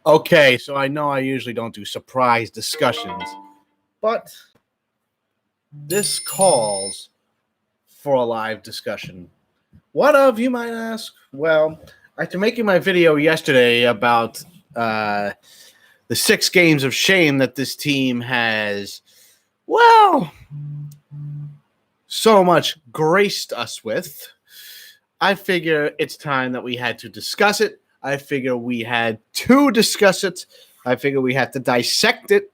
Okay, so I know I usually don't do surprise discussions, but this calls for a live discussion. What of, you might ask? Well, after making my video yesterday about the 6 games of shame that this team has, well, so much graced us with, I figure it's time that we had to discuss it. I figure we had to discuss it. I figure we had to dissect it.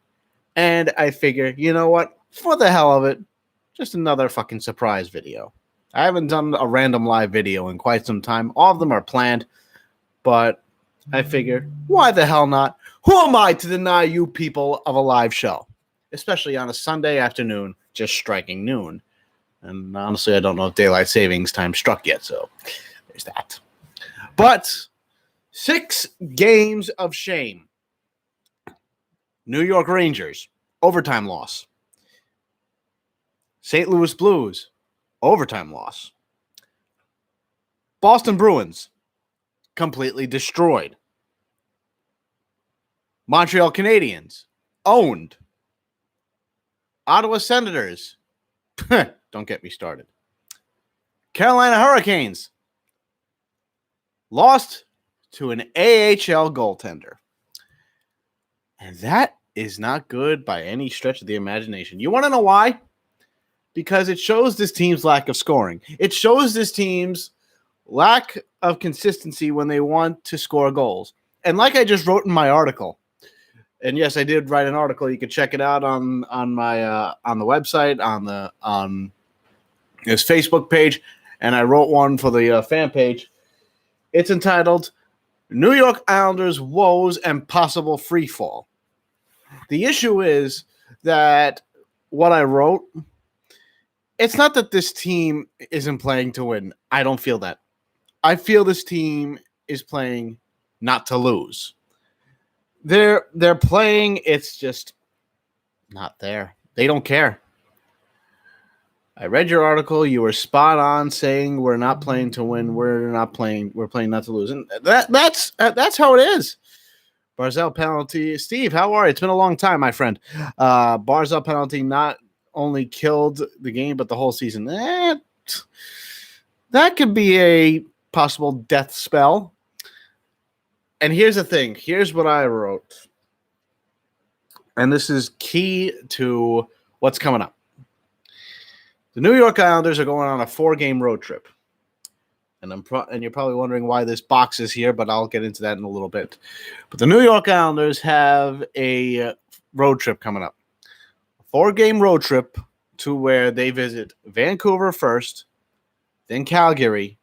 And I figure, you know what? For the hell of it, just another fucking surprise video. I haven't done a random live video in quite some time. All of them are planned. But I figure, why the hell not? Who am I to deny you people of a live show? Especially on a Sunday afternoon, just striking noon. And honestly, I don't know if daylight savings time struck yet, so there's that. But 6 games of shame. New York Rangers, overtime loss. St. Louis Blues, overtime loss. Boston Bruins, completely destroyed. Montreal Canadiens, owned. Ottawa Senators, don't get me started. Carolina Hurricanes, lost to an AHL goaltender. And that is not good by any stretch of the imagination. You want to know why? Because it shows this team's lack of scoring. It shows this team's lack of consistency when they want to score goals. And like I just wrote in my article, and yes, I did write an article. You can check it out on my on the website, on this Facebook page, and I wrote one for the fan page. It's entitled New York Islanders Woes and Possible Freefall. The issue is that what I wrote, it's not that this team isn't playing to win. I don't feel that. I feel this team is playing not to lose. They're playing, it's just not there. They don't care. I read your article. You were spot on saying we're not playing to win. We're playing not to lose. And that's how it is. Barzell penalty. Steve, how are you? It's been a long time, my friend. Barzell penalty not only killed the game, but the whole season. That could be a possible death spell. And here's the thing. Here's what I wrote. And this is key to what's coming up. The New York Islanders are going on a 4-game road trip. And you're probably wondering why this box is here, but I'll get into that in a little bit. But the New York Islanders have a road trip coming up. A 4-game road trip to where they visit Vancouver first, then Calgary,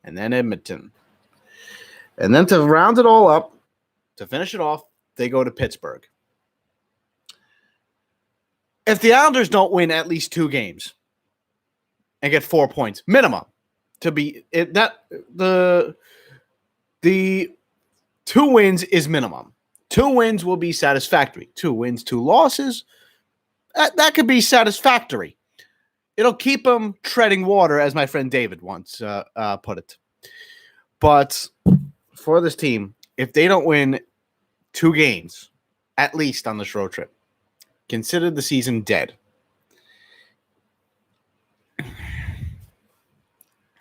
and then Edmonton. And then to round it all up, to finish it off, they go to Pittsburgh. If the Islanders don't win at least 2 games and get 4 points minimum, to be it, that the 2 wins is minimum. 2 wins will be satisfactory. 2 wins, 2 losses, that could be satisfactory. It'll keep them treading water, as my friend David once put it. But for this team, if they don't win 2 games, at least on this road trip, consider the season dead.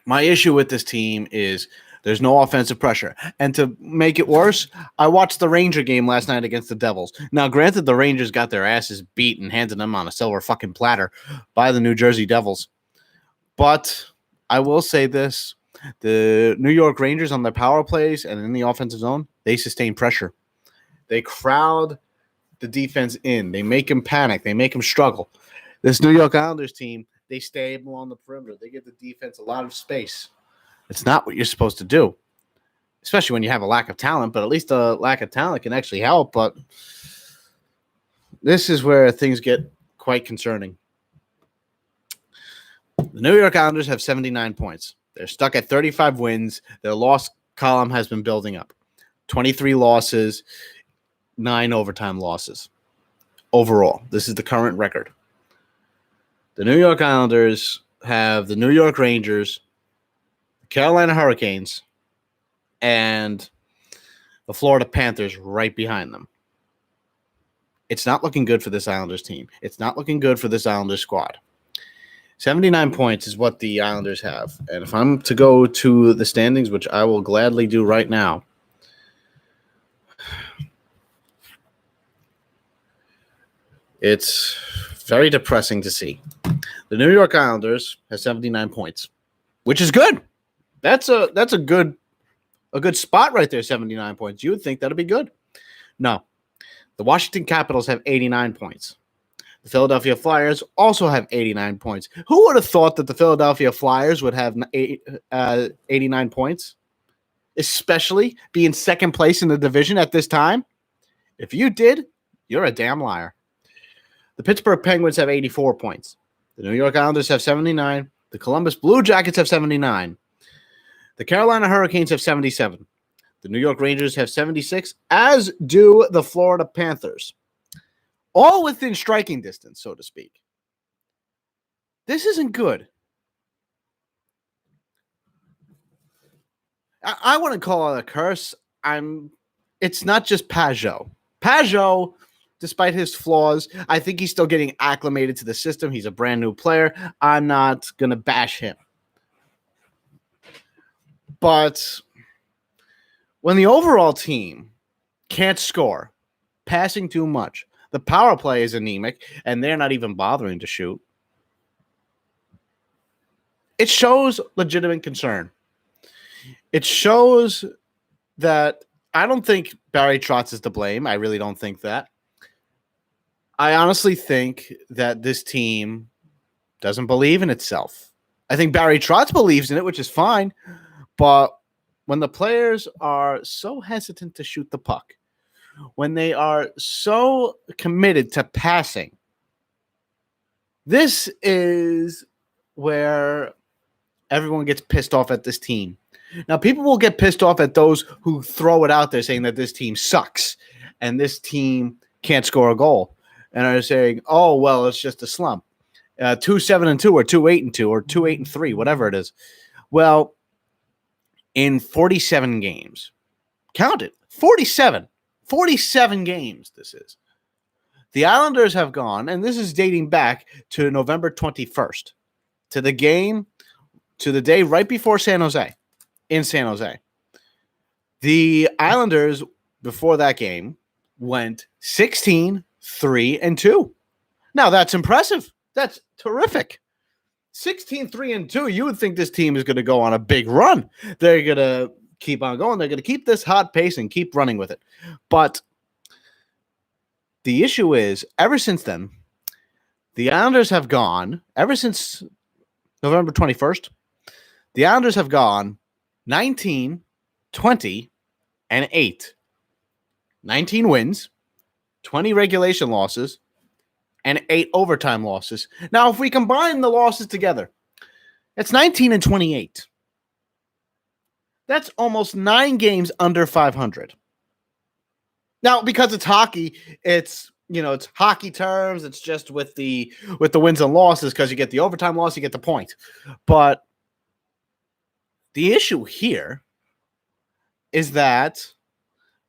My issue with this team is there's no offensive pressure. And to make it worse, I watched the Ranger game last night against the Devils. Now, granted, the Rangers got their asses beat and handed them on a silver fucking platter by the New Jersey Devils. But I will say this. The New York Rangers on their power plays and in the offensive zone, they sustain pressure. They crowd the defense in. They make them panic. They make them struggle. This New York Islanders team, they stay along the perimeter. They give the defense a lot of space. It's not what you're supposed to do, especially when you have a lack of talent, but at least a lack of talent can actually help. But this is where things get quite concerning. The New York Islanders have 79 points. They're stuck at 35 wins. Their loss column has been building up. 23 losses, 9 overtime losses. Overall, this is the current record. The New York Islanders have the New York Rangers, the Carolina Hurricanes, and the Florida Panthers right behind them. It's not looking good for this Islanders team. It's not looking good for this Islanders squad. 79 points is what the Islanders have. And if I'm to go to the standings, which I will gladly do right now, it's very depressing to see. The New York Islanders have 79 points, which is good. That's a good spot right there, 79 points. You would think that would be good. No. The Washington Capitals have 89 points. The Philadelphia Flyers also have 89 points. Who would have thought that the Philadelphia Flyers would have 89 points? Especially being second place in the division at this time? If you did, you're a damn liar. The Pittsburgh Penguins have 84 points. The New York Islanders have 79. The Columbus Blue Jackets have 79. The Carolina Hurricanes have 77. The New York Rangers have 76, as do the Florida Panthers. All within striking distance, so to speak. This isn't good. I wouldn't call it a curse. It's not just Pajot. Pajot, despite his flaws, I think he's still getting acclimated to the system. He's a brand new player. I'm not going to bash him. But when the overall team can't score, passing too much, the power play is anemic, and they're not even bothering to shoot, it shows legitimate concern. It shows that I don't think Barry Trotz is to blame. I really don't think that. I honestly think that this team doesn't believe in itself. I think Barry Trotz believes in it, which is fine. But when the players are so hesitant to shoot the puck, when they are so committed to passing, this is where everyone gets pissed off at this team. Now, people will get pissed off at those who throw it out there saying that this team sucks and this team can't score a goal. And are saying, oh, well, it's just a slump. 2-7-2 or 2-8-2 or 2-8-3, whatever it is. Well, in 47 games, count it, 47 games this is. The Islanders have gone, and this is dating back to November 21st, to the day right before San Jose, in San Jose. The Islanders, before that game, went 16-3-2. Now, that's impressive. That's terrific. 16-3-2, you would think this team is going to go on a big run. They're going to keep on going. They're going to keep this hot pace and keep running with it. But the issue is, ever since then, the Islanders have gone, ever since November 21st, the Islanders have gone 19, 20, and 8. 19 wins, 20 regulation losses, and 8 overtime losses. Now, if we combine the losses together, it's 19 and 28. That's almost 9 games under 500. Now, because it's hockey, it's hockey terms. It's just with the wins and losses, because you get the overtime loss, you get the point. But the issue here is that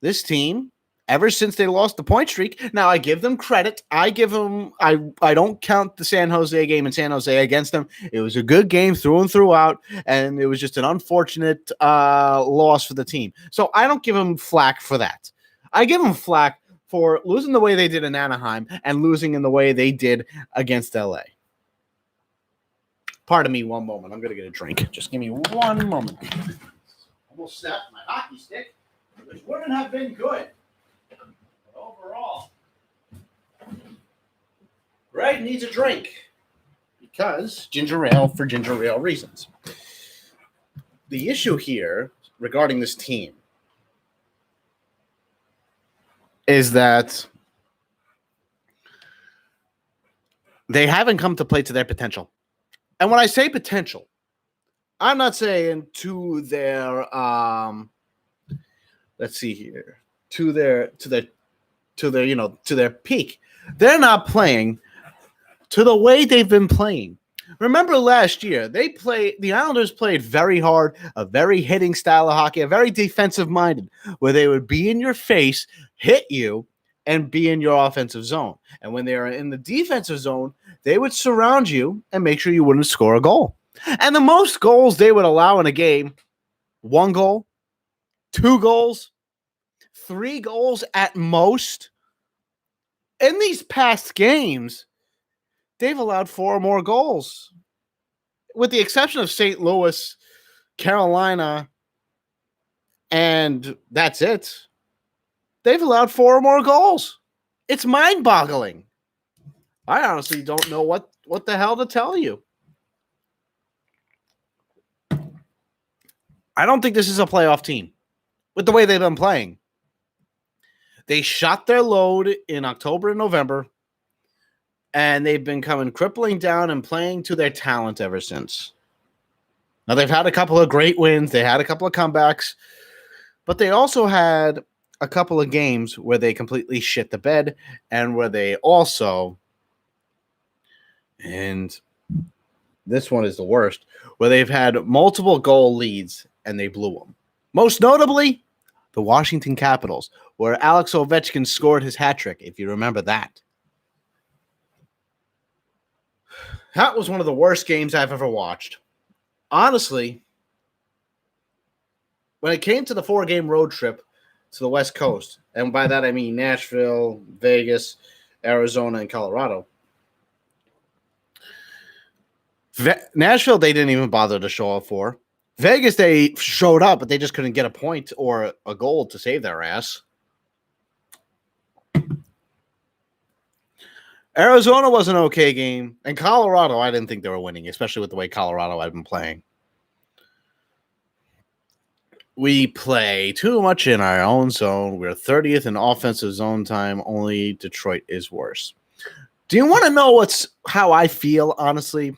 this team, ever since they lost the point streak, now I give them credit. I don't count the San Jose game in San Jose against them. It was a good game through and throughout, and it was just an unfortunate loss for the team. So I don't give them flack for that. I give them flack for losing the way they did in Anaheim and losing in the way they did against LA. Pardon me one moment. I'm going to get a drink. Just give me one moment. Almost snapped my hockey stick, which wouldn't have been good. But overall, Greg needs a drink because ginger ale for ginger ale reasons. The issue here regarding this team is that they haven't come to play to their potential. And when I say potential, I'm not saying to their let's see here, to their peak. They're not playing to the way they've been playing, Remember last year, the Islanders played very hard, a very hitting style of hockey, a very defensive minded, where they would be in your face, hit you, and be in your offensive zone. And when they were in the defensive zone, they would surround you and make sure you wouldn't score a goal. And the most goals they would allow in a game, 1 goal, 2 goals, 3 goals at most. In these past games, they've allowed 4 or more goals. With the exception of St. Louis, Carolina, and that's it. They've allowed 4 or more goals. It's mind-boggling. I honestly don't know what the hell to tell you. I don't think this is a playoff team with the way they've been playing. They shot their load in October and November, and they've been coming crippling down and playing to their talent ever since. Now, they've had a couple of great wins. They had a couple of comebacks, but they also had a couple of games where they completely shit the bed and where they also, and this one is the worst, where they've had multiple goal leads and they blew them. Most notably, the Washington Capitals, where Alex Ovechkin scored his hat trick, if you remember that. That was one of the worst games I've ever watched. Honestly, when it came to the 4-game road trip to the West Coast, and by that I mean Nashville, Vegas, Arizona, and Colorado, Nashville, they didn't even bother to show up for. Vegas, they showed up, but they just couldn't get a point or a goal to save their ass. Arizona was an okay game. And Colorado, I didn't think they were winning, especially with the way Colorado had been playing. We play too much in our own zone. We're 30th in offensive zone time. Only Detroit is worse. Do you want to know how I feel, honestly?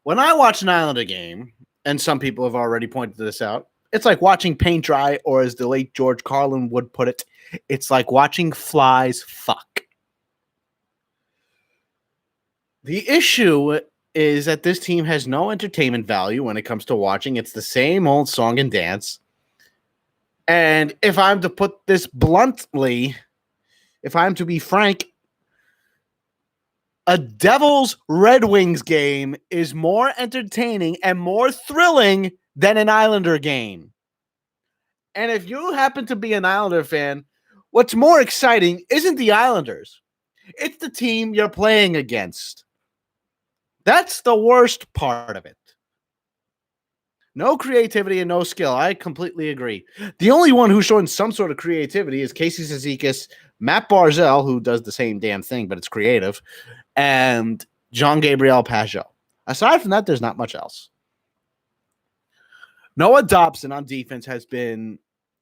When I watch an Islander game, and some people have already pointed this out, it's like watching paint dry, or as the late George Carlin would put it, it's like watching flies fuck. The issue is that this team has no entertainment value when it comes to watching. It's the same old song and dance. And if I'm to put this bluntly, if I'm to be frank, a Devils Red Wings game is more entertaining and more thrilling than an Islander game. And if you happen to be an Islander fan, what's more exciting isn't the Islanders. It's the team you're playing against. That's the worst part of it. No creativity and no skill. I completely agree. The only one who's showing some sort of creativity is Casey Cizikas, Matt Barzal, who does the same damn thing, but it's creative, and Jean-Gabriel Pageau. Aside from that, there's not much else. Noah Dobson on defense has been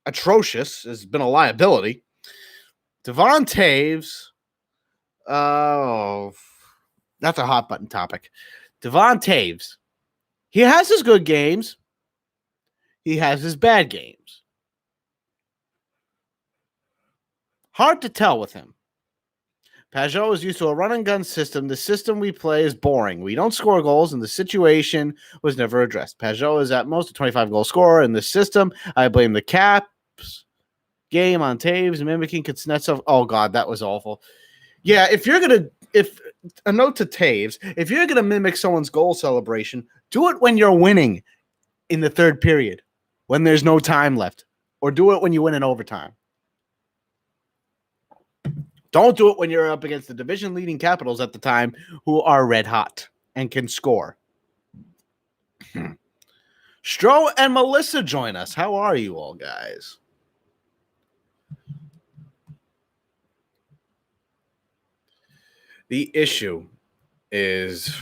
atrocious, has been a liability. Devon Taves, that's a hot button topic. Devon Taves, he has his good games. He has his bad games. Hard to tell with him. Pageau is used to a run-and-gun system. The system we play is boring. We don't score goals, and the situation was never addressed. Pageau is at most a 25-goal scorer in the system. I blame the Caps game on Taves, mimicking Kuznetsov. Oh, God, that was awful. Yeah, if a note to Taves, if you're going to mimic someone's goal celebration, do it when you're winning in the third period, when there's no time left, or do it when you win in overtime. Don't do it when you're up against the division-leading Capitals at the time who are red hot and can score. Stro and Melissa join us. How are you all, guys? The issue is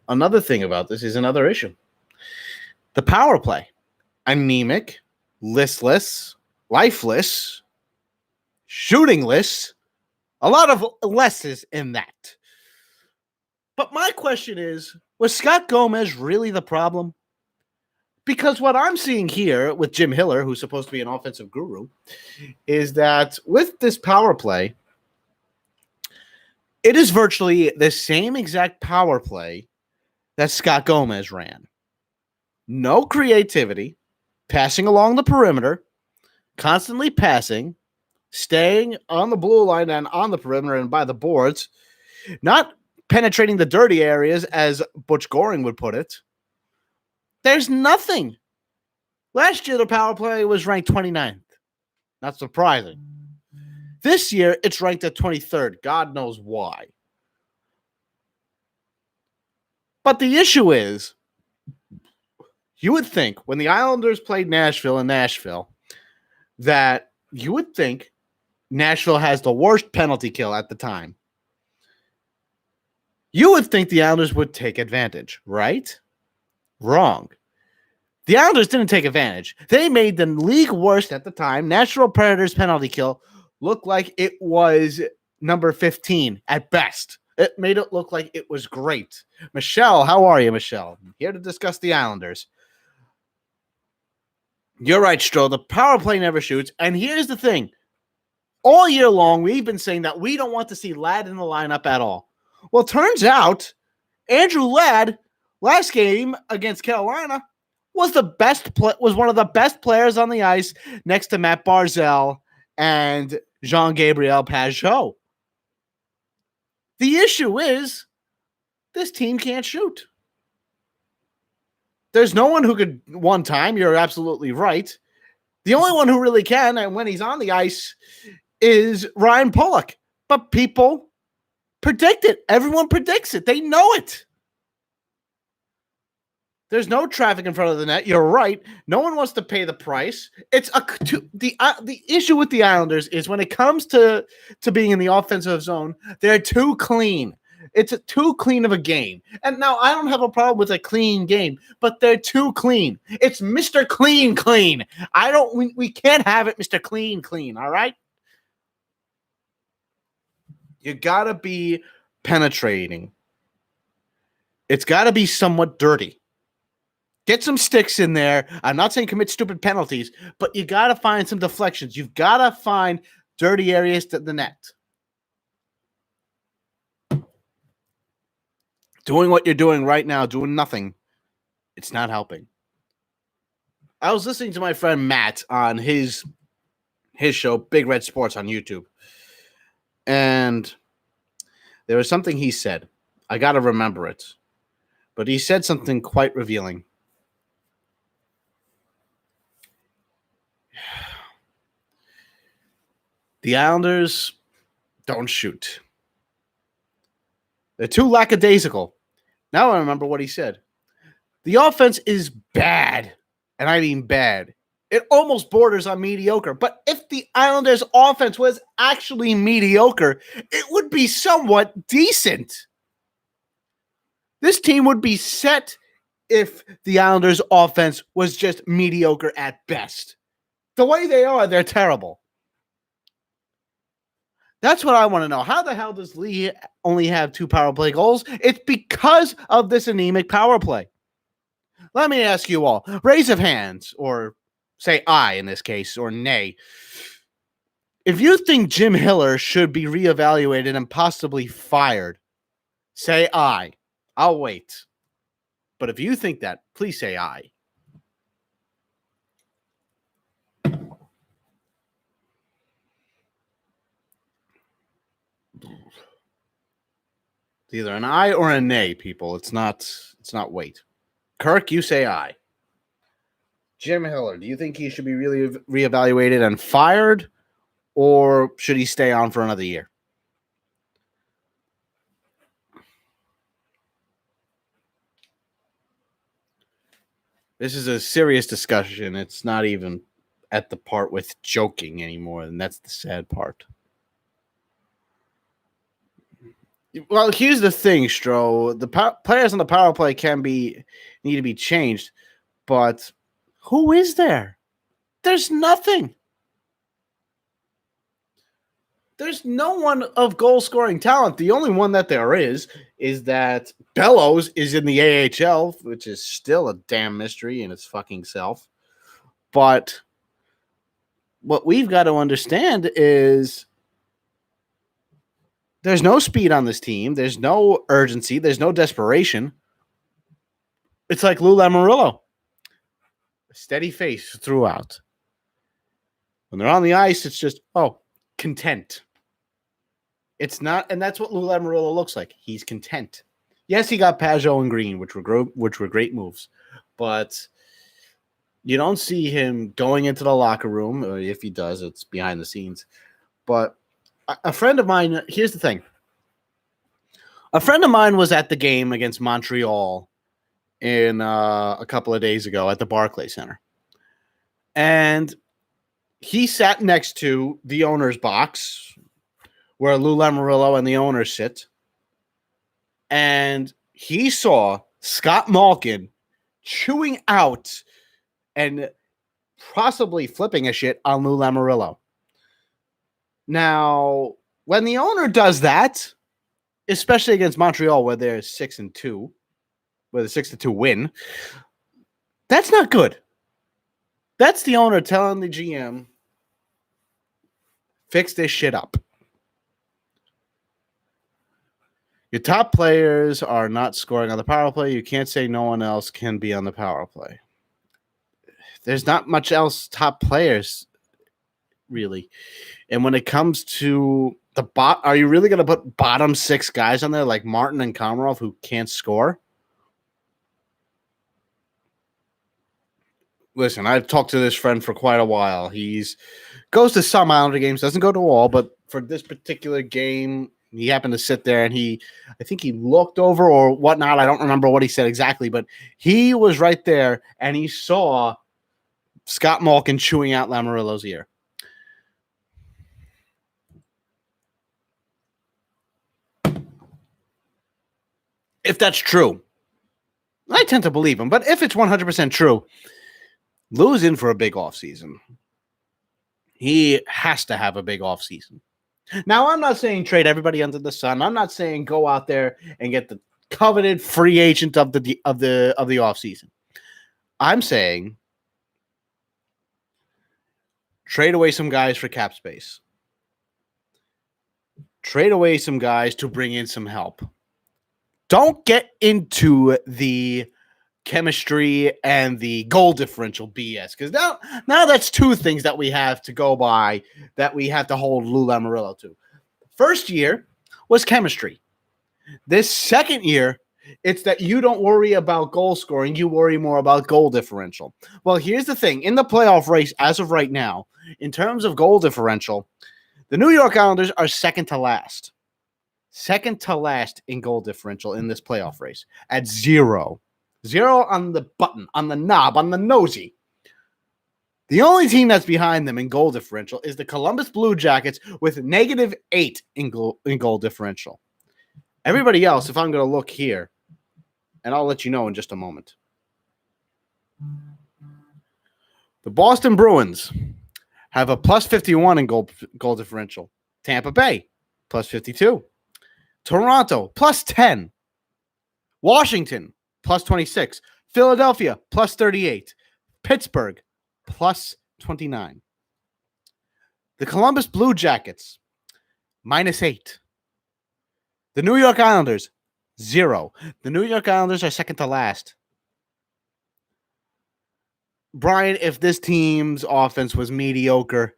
another thing about this is another issue. The power play. Anemic, listless, lifeless, shootingless. A lot of lesses in that. But my question is, was Scott Gomez really the problem? Because what I'm seeing here with Jim Hiller, who's supposed to be an offensive guru, is that with this power play, It is virtually the same exact power play that Scott Gomez ran. No creativity, passing along the perimeter, constantly passing, staying on the blue line and on the perimeter and by the boards, not penetrating the dirty areas as Butch Goring would put it. There's nothing. Last year, the power play was ranked 29th. Not surprising. This year, it's ranked at 23rd. God knows why. But the issue is, you would think when the Islanders played Nashville in Nashville, that you would think Nashville has the worst penalty kill at the time. You would think the Islanders would take advantage, right? Wrong. The Islanders didn't take advantage. They made the league worst at the time. Nashville Predators penalty kill looked like it was number 15 at best. It made it look like it was great. Michelle, how are you, Michelle? I'm here to discuss the Islanders. You're right, Stroh. The power play never shoots. And here's the thing. All year long, we've been saying that we don't want to see Ladd in the lineup at all. Well, turns out Andrew Ladd, last game against Carolina, was one of the best players on the ice next to Matt Barzal and Jean-Gabriel Pageau. The issue is this team can't shoot. There's no one who could one time. You're absolutely right. The only one who really can, and when he's on the ice, is Ryan Pulock. But people predict it. Everyone predicts it. They know it. There's no traffic in front of the net. You're right. No one wants to pay the price. The issue with the Islanders is when it comes to being in the offensive zone, they're too clean. It's too clean of a game. And now I don't have a problem with a clean game, but they're too clean. It's Mr. Clean. We can't have it Mr. Clean, all right? You got to be penetrating. It's got to be somewhat dirty. Get some sticks in there. I'm not saying commit stupid penalties, but you got to find some deflections. You've got to find dirty areas to the net. Doing what you're doing right now, doing nothing, it's not helping. I was listening to my friend Matt on his show, Big Red Sports on YouTube. And there was something he said. I got to remember it. But he said something quite revealing. The Islanders don't shoot. They're too lackadaisical. Now I remember what he said. The offense is bad, and I mean bad. It almost borders on mediocre. But if the Islanders' offense was actually mediocre, it would be somewhat decent. This team would be set if the Islanders' offense was just mediocre at best. The way they are, they're terrible. That's what I want to know. How the hell does Lee only have 2 power play goals? It's because of this anemic power play. Let me ask you all. Raise of hands, or say aye in this case, or nay. If you think Jim Hiller should be reevaluated and possibly fired, say aye. I'll wait. But if you think that, please say aye. It's either an aye or a nay, people. It's not wait. Kirk, you say aye. Jim Hiller, do you think he should be really reevaluated and fired, or should he stay on for another year? This is a serious discussion. It's not even at the part with joking anymore, and that's the sad part. Well, here's the thing, Stro. The players on the power play need to be changed, but who is there? There's nothing. There's no one of goal-scoring talent. The only one that there is that Bellows is in the AHL, which is still a damn mystery in its fucking self. But what we've got to understand is There's no speed on this team. There's no urgency. There's no desperation. It's like Lou Lamoriello. A steady face throughout. When they're on the ice, it's just, content. It's not, and that's what Lou Lamoriello looks like. He's content. Yes, he got Pajot and Green, which were great moves, but you don't see him going into the locker room. Or if he does, it's behind the scenes. But a friend of mine, here's the thing. A friend of mine was at the game against Montreal in a couple of days ago at the Barclays Center. And he sat next to the owner's box where Lou Lamoriello and the owner sit. And he saw Scott Malkin chewing out and possibly flipping a shit on Lou Lamoriello. Now, when the owner does that, especially against Montreal, where they're 6-2, with a 6-2 win, that's not good. That's the owner telling the GM, fix this shit up. Your top players are not scoring on the power play. You can't say no one else can be on the power play. There's not much else top players, really. And when it comes to the are you really going to put bottom 6 guys on there like Martin and Komarov who can't score? Listen, I've talked to this friend for quite a while. He's goes to some Islander games, doesn't go to all, but for this particular game, he happened to sit there and I think he looked over or whatnot. I don't remember what he said exactly, but he was right there and he saw Scott Malkin chewing out Lamoriello's ear. If that's true, I tend to believe him, but if it's 100% true, Lou's in for a big offseason. He has to have a big offseason. Now, I'm not saying trade everybody under the sun. I'm not saying go out there and get the coveted free agent of the offseason. I'm saying trade away some guys for cap space. Trade away some guys to bring in some help. Don't get into the chemistry and the goal differential BS, because now that's 2 things that we have to go by that we have to hold Lou Lamoriello to. First year was chemistry. This second year, it's that you don't worry about goal scoring, you worry more about goal differential. Well, here's the thing. In the playoff race, as of right now, in terms of goal differential, the New York Islanders are second to last. Second to last in goal differential in this playoff race at 0. 0 on the button, on the knob, on the nosy. The only team that's behind them in goal differential is the Columbus Blue Jackets with -8 in goal differential. Everybody else, if I'm going to look here, and I'll let you know in just a moment. The Boston Bruins have a +51 in goal differential. Tampa Bay, +52. Toronto, +10. Washington, +26. Philadelphia, +38. Pittsburgh, +29. The Columbus Blue Jackets, -8. The New York Islanders, 0. The New York Islanders are second to last. Brian, if this team's offense was mediocre,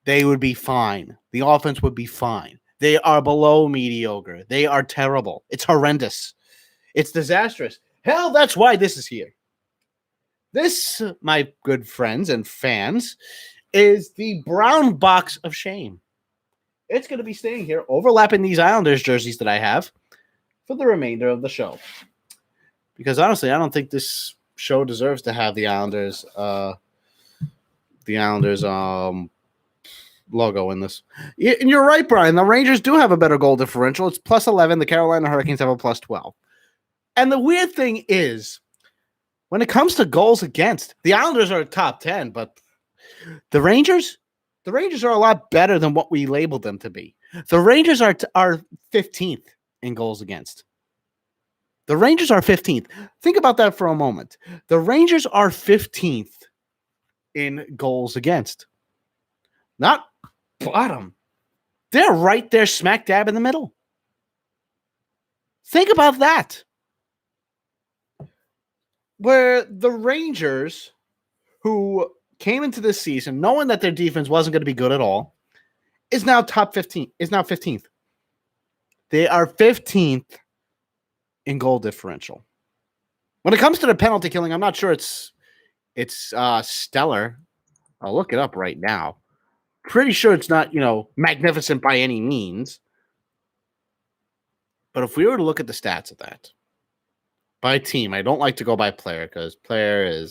they would be fine. The offense would be fine. They are below mediocre. They are terrible. It's horrendous. It's disastrous. Hell, that's why this is here. This, my good friends and fans, is the brown box of shame. It's going to be staying here, overlapping these Islanders jerseys that I have for the remainder of the show. Because honestly, I don't think this show deserves to have the Islanders logo in this. And you're right, Brian. The Rangers do have a better goal differential. It's +11. The Carolina Hurricanes have a +12. And the weird thing is, when it comes to goals against, the Islanders are top 10, but the Rangers are a lot better than what we labeled them to be. The Rangers are 15th in goals against. The Rangers are 15th. Think about that for a moment. The Rangers are 15th in goals against. Not bottom. They're right there smack dab in the middle. Think about that. Where the Rangers, who came into this season knowing that their defense wasn't going to be good at all, is now top 15, is now 15th. They are 15th in goal differential. When it comes to the penalty killing, I'm not sure it's stellar. I'll look it up right now. Pretty sure it's not, magnificent by any means. But if we were to look at the stats of that, by team, I don't like to go by player because player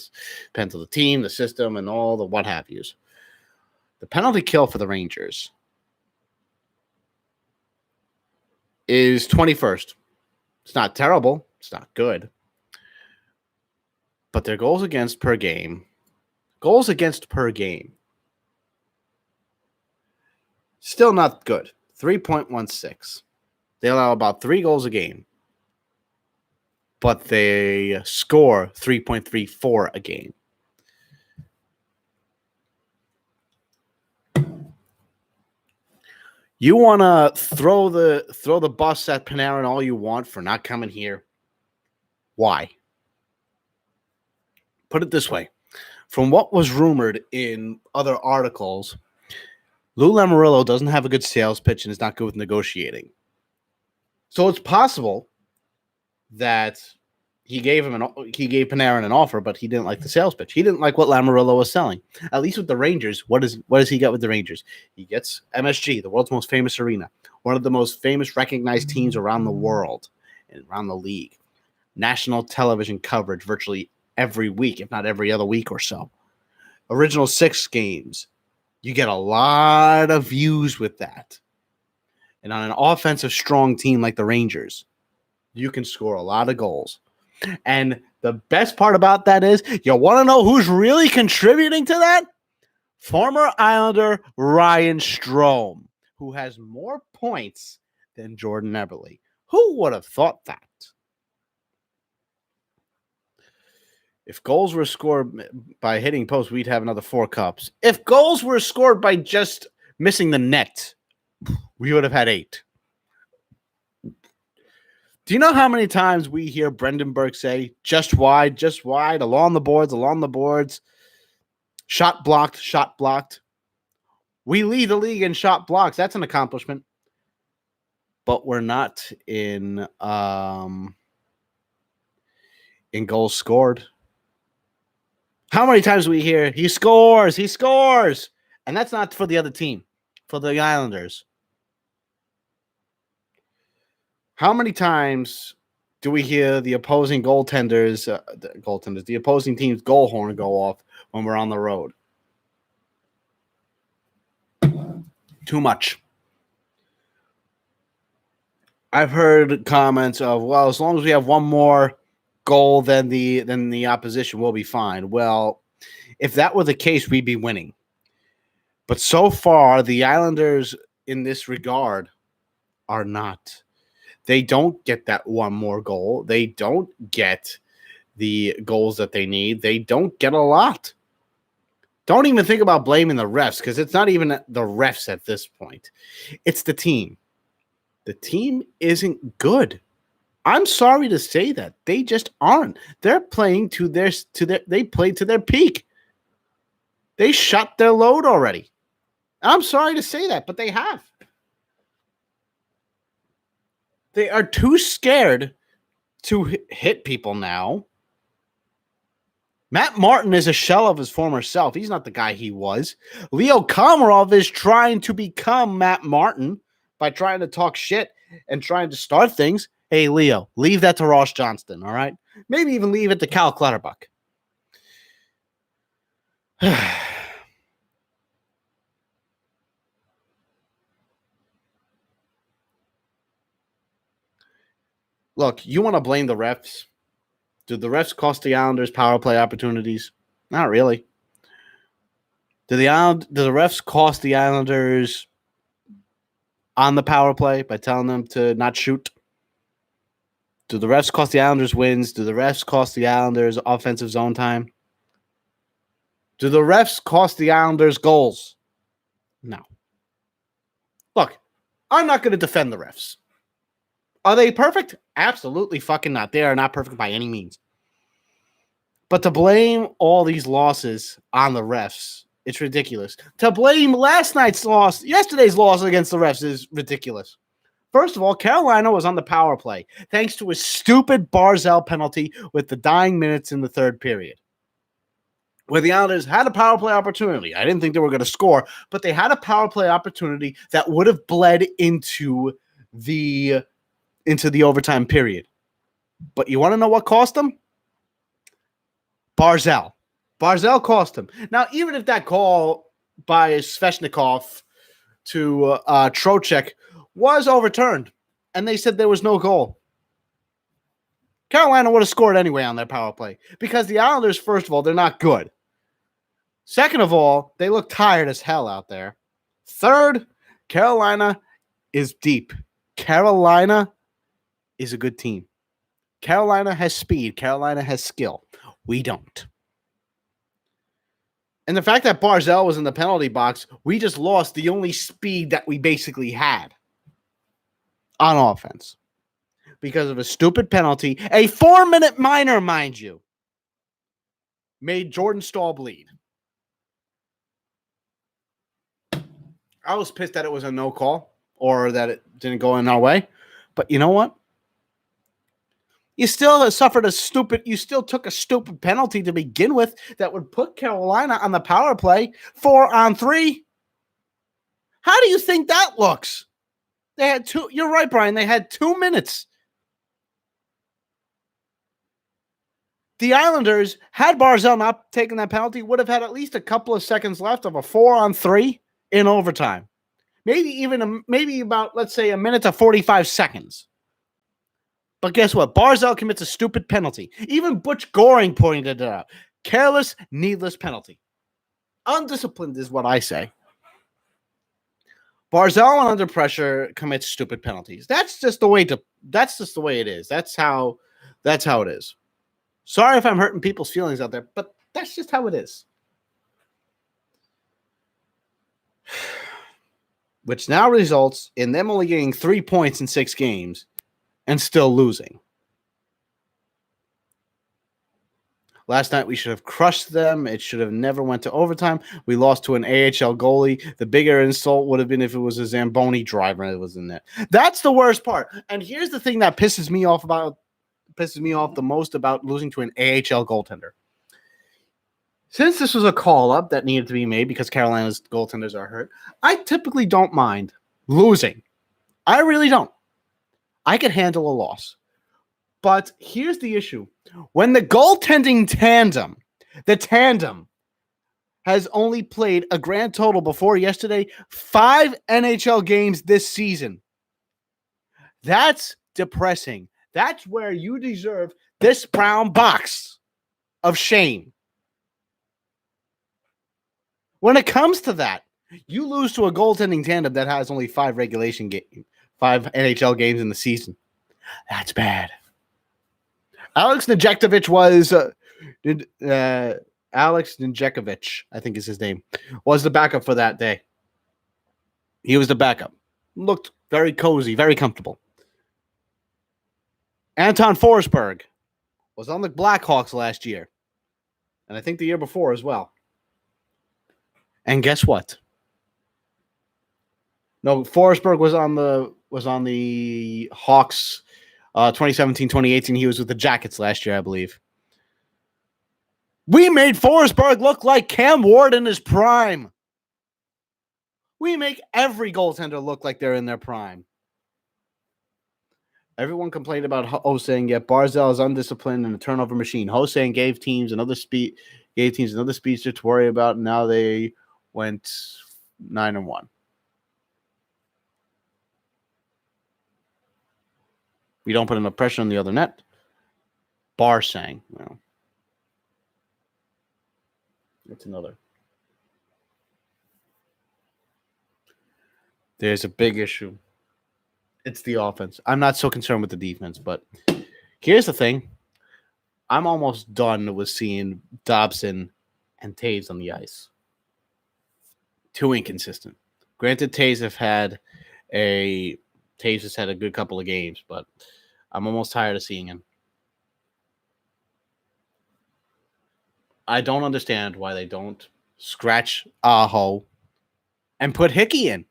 depends on the team, the system, and all the what have yous. The penalty kill for the Rangers is 21st. It's not terrible. It's not good. But their goals against per game, still not good. 3.16. They allow about 3 goals a game, but they score 3.34 a game. You want to throw the bus at Panarin all you want for not coming here. Why? Put it this way. From what was rumored in other articles, Lou Lamoriello doesn't have a good sales pitch and is not good with negotiating. So it's possible that he gave Panarin an offer, but he didn't like the sales pitch. He didn't like what Lamoriello was selling. At least with the Rangers, what does he get with the Rangers? He gets MSG, the world's most famous arena, one of the most famous recognized teams around the world and around the league. National television coverage virtually every week, if not every other week or so. Original 6 games. You get a lot of views with that. And on an offensive strong team like the Rangers, you can score a lot of goals. And the best part about that is, you want to know who's really contributing to that? Former Islander Ryan Strome, who has more points than Jordan Eberle. Who would have thought that? If goals were scored by hitting posts, we'd have another 4 cups. If goals were scored by just missing the net, we would have had 8. Do you know how many times we hear Brendan Burke say, just wide, along the boards, shot blocked. We lead the league in shot blocks. That's an accomplishment. But we're not in goals scored. How many times we hear, he scores, and that's not for the other team, for the Islanders. How many times do we hear the opposing the opposing team's goal horn go off when we're on the road? Too much. I've heard comments of, well, as long as we have one more goal than the opposition, we'll be fine. Well, if that were the case, we'd be winning. But so far, the Islanders in this regard are not. They don't get that one more goal. They don't get the goals that they need. They don't get a lot. Don't even think about blaming the refs, because it's not even the refs at this point. It's the team. The team isn't good. I'm sorry to say that. They just aren't. They're playing they played to their peak. They shut their load already. I'm sorry to say that, but they have. They are too scared to hit people now. Matt Martin is a shell of his former self. He's not the guy he was. Leo Komarov is trying to become Matt Martin by trying to talk shit and trying to start things. Hey, Leo, leave that to Ross Johnston, all right? Maybe even leave it to Cal Clutterbuck. Look, you want to blame the refs? Did the refs cost the Islanders power play opportunities? Not really. Did the refs cost the Islanders on the power play by telling them to not shoot? Do the refs cost the Islanders wins? Do the refs cost the Islanders offensive zone time? Do the refs cost the Islanders goals? No. Look, I'm not going to defend the refs. Are they perfect? Absolutely fucking not. They are not perfect by any means. But to blame all these losses on the refs, it's ridiculous. To blame yesterday's loss against the refs is ridiculous. First of all, Carolina was on the power play thanks to a stupid Barzell penalty with the dying minutes in the third period, where the Islanders had a power play opportunity. I didn't think they were going to score, but they had a power play opportunity that would have bled into the overtime period. But you want to know what cost them? Barzell cost him. Now, even if that call by Svechnikov to Trocheck was overturned and they said there was no goal, Carolina would have scored anyway on their power play because the Islanders, first of all, they're not good. Second of all, they look tired as hell out there. Third, Carolina is deep. Carolina is a good team. Carolina has speed. Carolina has skill. We don't. And the fact that Barzell was in the penalty box, we just lost the only speed that we basically had on offense because of a stupid penalty, a 4-minute minor, mind you, made Jordan Staal bleed. I was pissed that it was a no call or that it didn't go in our way. But you know what? You still took a stupid penalty to begin with that would put Carolina on the power play 4-on-3. How do you think that looks? They had two. You're right, Brian. They had 2 minutes. The Islanders, had Barzell not taken that penalty, would have had at least a couple of seconds left of a 4-on-3 in overtime. Maybe about, let's say, a minute to 45 seconds. But guess what? Barzell commits a stupid penalty. Even Butch Goring pointed it out. Careless, needless penalty. Undisciplined is what I say. Barzell, when under pressure, commits stupid penalties. That's just the way it is. That's how it is. Sorry if I'm hurting people's feelings out there, but that's just how it is. Which now results in them only getting 3 points in 6 games and still losing. Last night, we should have crushed them. It should have never went to overtime. We lost to an AHL goalie. The bigger insult would have been if it was a Zamboni driver that was in there. That's the worst part. And here's the thing that pisses me off the most about losing to an AHL goaltender. Since this was a call-up that needed to be made because Carolina's goaltenders are hurt, I typically don't mind losing. I really don't. I can handle a loss. But here's the issue. When the goaltending tandem, has only played a grand total before yesterday, 5 NHL games this season. That's depressing. That's where you deserve this brown box of shame. When it comes to that, you lose to a goaltending tandem that has only 5 NHL games in the season. That's bad. Alex Nedeljkovic I think is his name, was the backup for that day. He was the backup. Looked very cozy, very comfortable. Anton Forsberg was on the Blackhawks last year, and I think the year before as well. And guess what? No, Forsberg was on the Hawks 2017-2018. He was with the Jackets last year, I believe. We made Forsberg look like Cam Ward in his prime. We make every goaltender look like they're in their prime. Everyone complained about Hosang, yet Barzell is undisciplined and a turnover machine. Hosang gave teams another speedster to worry about. Now they went 9-1. We don't put enough pressure on the other net. Barzell. Well, that's another. There's a big issue. It's the offense. I'm not so concerned with the defense, but here's the thing. I'm almost done with seeing Dobson and Taves on the ice. Too inconsistent. Granted, Taves have had a Taves has had a good couple of games, but I'm almost tired of seeing him. I don't understand why they don't scratch Aho and put Hickey in.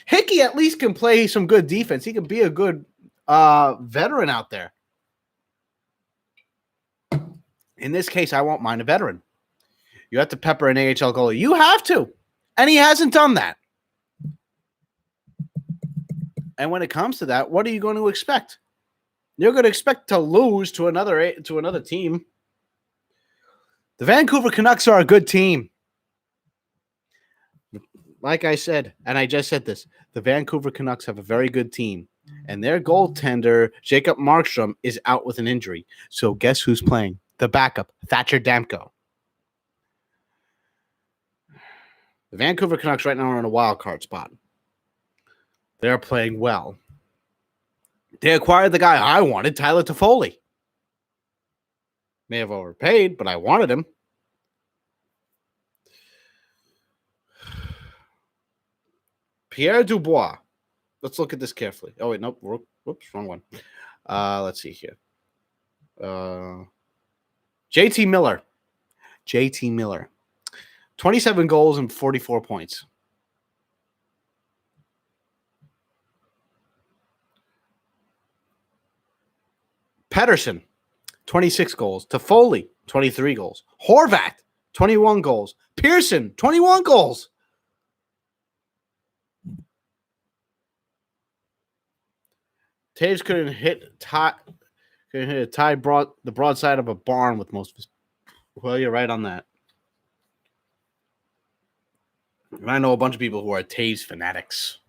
Hickey at least can play some good defense. He can be a good veteran out there. In this case, I won't mind a veteran. You have to pepper an AHL goalie. You have to. And he hasn't done that. And when it comes to that, what are you going to expect? You're going to expect to lose to another team. The Vancouver Canucks are a good team. Like I said, and I just said this, the Vancouver Canucks have a very good team. And their goaltender, Jacob Markstrom, is out with an injury. So guess who's playing? The backup, Thatcher Demko. The Vancouver Canucks right now are in a wild card spot. They're playing well. They acquired the guy I wanted, Tyler Toffoli. May have overpaid, but I wanted him. Pierre Dubois. Let's look at this carefully. Oh, wait, nope. Whoops, wrong one. Let's see here. JT Miller. 27 goals and 44 points. Pettersson, 26 goals. Toffoli, 23 goals. Horvat, 21 goals. Pearson, 21 goals. Taves couldn't hit a tie the broadside of a barn with most of his. Well, you're right on that. And I know a bunch of people who are Taves fanatics.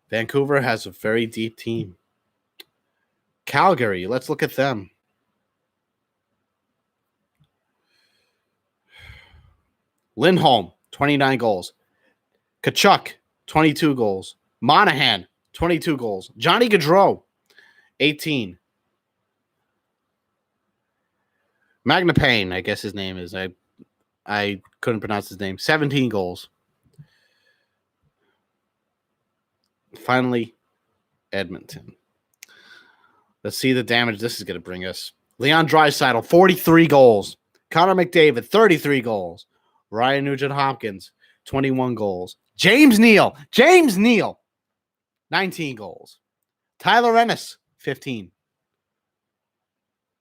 Vancouver has a very deep team. Calgary, let's look at them. Lindholm, 29 goals. Kachuk, 22 goals. Monahan, 22 goals. Johnny Gaudreau, 18. Magnapane, I guess his name is. I couldn't pronounce his name. 17 goals. Finally, Edmonton. Let's see the damage this is going to bring us. Leon Draisaitl, 43 goals. Connor McDavid, 33 goals. Ryan Nugent-Hopkins, 21 goals. James Neal, 19 goals. Tyler Ennis, 15.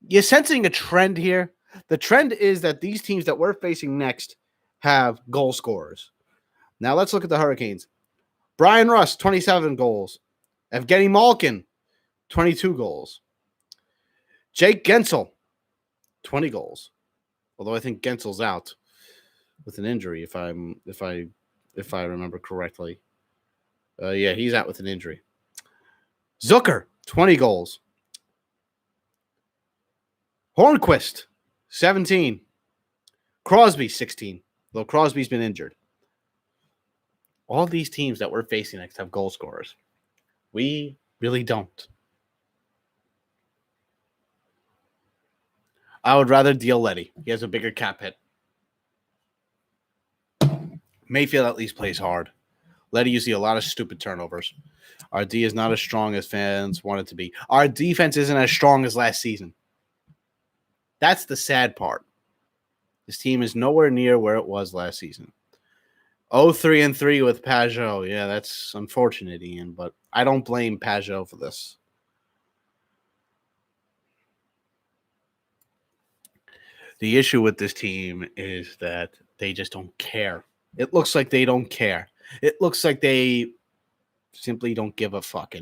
You're sensing a trend here. The trend is that these teams that we're facing next have goal scorers. Now let's look at the Hurricanes. Brian Rust, 27 goals. Evgeny Malkin, 22 goals. Jake Gensel, 20 goals. Although I think Gensel's out with an injury, if I remember correctly. Yeah, he's out with an injury. Zucker, 20 goals. Hornquist, 17. Crosby, 16. Though Crosby's been injured. All these teams that we're facing next have goal scorers. We really don't. I would rather deal Leddy. He has a bigger cap hit. Mayfield at least plays hard. Leddy, you see a lot of stupid turnovers. Our D is not as strong as fans want it to be. Our defense isn't as strong as last season. That's the sad part. This team is nowhere near where it was last season. 0-3-3 with Pajot. Yeah, that's unfortunate, Ian, but I don't blame Pajot for this. The issue with this team is that they just don't care. It looks like they don't care. It looks like they simply don't give a fuck.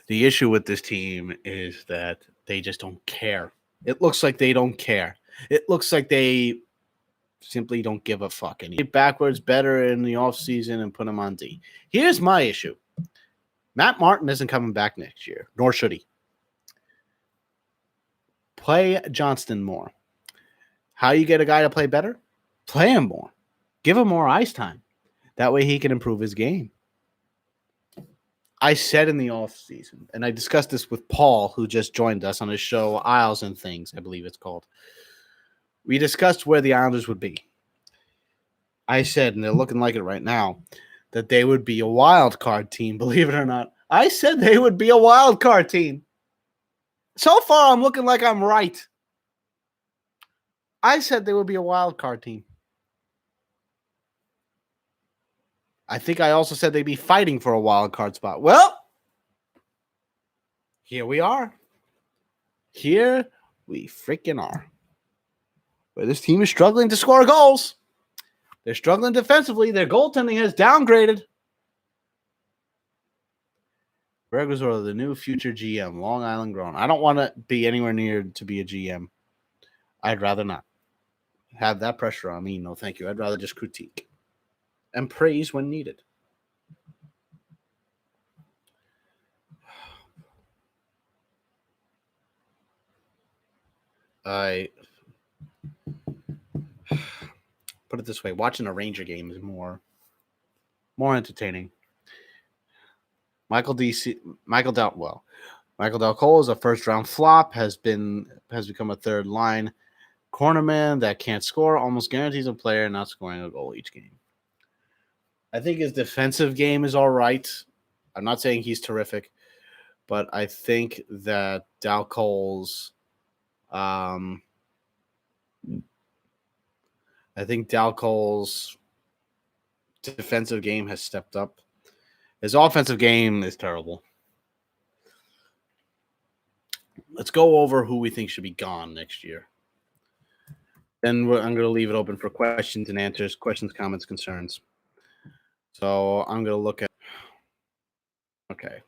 The issue with this team is that they just don't care. It looks like they don't care. It looks like they simply don't give a fuck. And get backwards better in the offseason and put him on D. Here's my issue. Matt Martin isn't coming back next year, nor should he. Play Johnston more. How you get a guy to play better? Play him more. Give him more ice time. That way he can improve his game. I said in the offseason, and I discussed this with Paul, who just joined us on his show, Isles and Things, I believe it's called. We discussed where the Islanders would be. I said, and they're looking like it right now, that they would be a wild card team, believe it or not. I said they would be a wild card team. So far, I'm looking like I'm right. I said they would be a wild card team. I think I also said they'd be fighting for a wild card spot. Well, here we are. Here we freaking are. But this team is struggling to score goals. They're struggling defensively. Their goaltending has downgraded. Greg Risorto, the new future GM, Long Island grown. I don't want to be anywhere near to be a GM. I'd rather not have that pressure on me. No, thank you. I'd rather just critique and praise when needed. I put it this way: watching a Ranger game is more entertaining. Michael Del Cole is a first-round flop. Has become a third line cornerman that can't score. Almost guarantees a player not scoring a goal each game. I think his defensive game is all right. I'm not saying he's terrific, but I think that Del Cole's defensive game has stepped up. His offensive game is terrible. Let's go over who we think should be gone next year. Then I'm going to leave it open for questions and answers, questions, comments, concerns. So I'm going to look at, okay,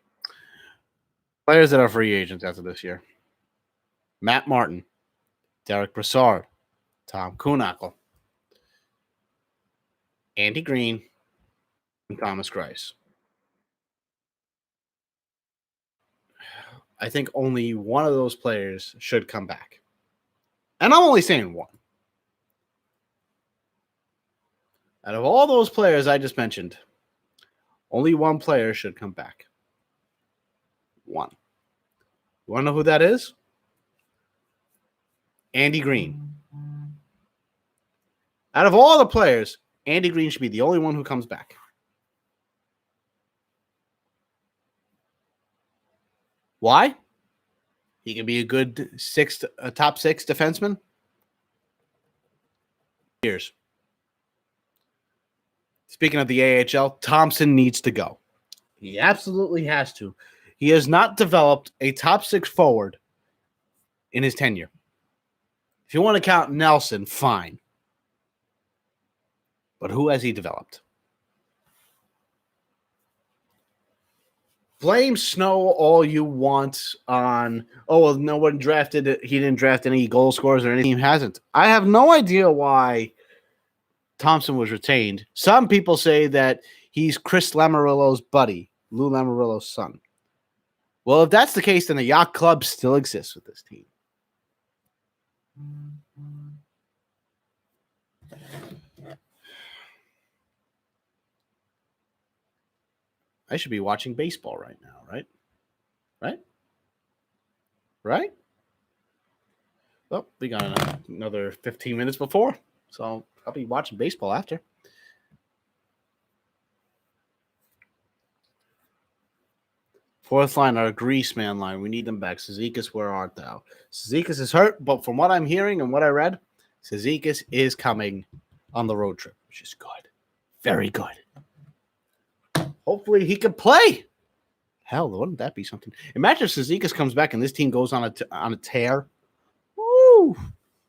players that are free agents after this year. Matt Martin, Derek Brassard, Tom Kuhnhackl, Andy Green, and Thomas Greiss. I think only one of those players should come back. And I'm only saying one. Out of all those players I just mentioned, only one player should come back. One. You want to know who that is? Andy Green. Out of all the players, Andy Green should be the only one who comes back. Why? He can be a good top six defenseman. Years. Speaking of the AHL, Thompson needs to go. He absolutely has to. He has not developed a top six forward in his tenure. If you want to count Nelson, fine. But who has he developed? Blame Snow all you want on, oh, well, no one drafted it. He didn't draft any goal scorers or any team hasn't. I have no idea why Thompson was retained. Some people say that he's Chris Lamoriello's buddy, Lou Lamoriello's son. Well, if that's the case, then the Yacht Club still exists with this team. I should be watching baseball right now, right? Right? Well, we got another 15 minutes before, so I'll be watching baseball after. Fourth line, our Grease man line. We need them back. Cizikas, where art thou? Cizikas is hurt, but from what I'm hearing and what I read, Cizikas is coming on the road trip, which is good. Very good. Hopefully he can play. Hell, wouldn't that be something? Imagine if Cizikas comes back and this team goes on a tear. Woo!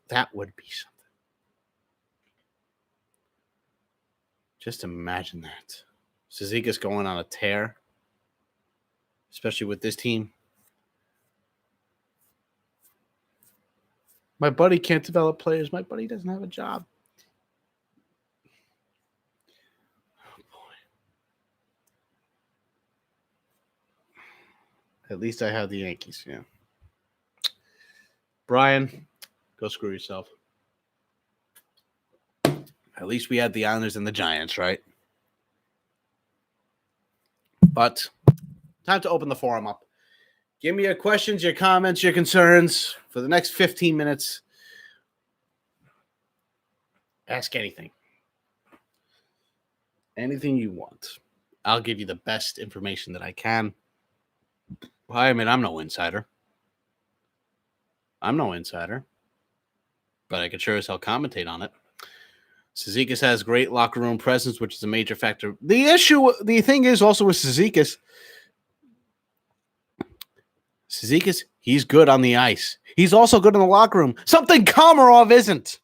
That would be something. Just imagine that. Cizikas going on a tear, especially with this team. My buddy can't develop players. My buddy doesn't have a job. Oh, boy. At least I have the Yankees, yeah. Brian, go screw yourself. At least we had the Islanders and the Giants, right? But time to open the forum up. Give me your questions, your comments, your concerns for the next 15 minutes. Ask anything. Anything you want. I'll give you the best information that I can. I mean, I'm no insider. But I could sure as hell commentate on it. Cizikas has great locker room presence, which is a major factor. The thing is also with Cizikas, he's good on the ice. He's also good in the locker room. Something Komarov isn't.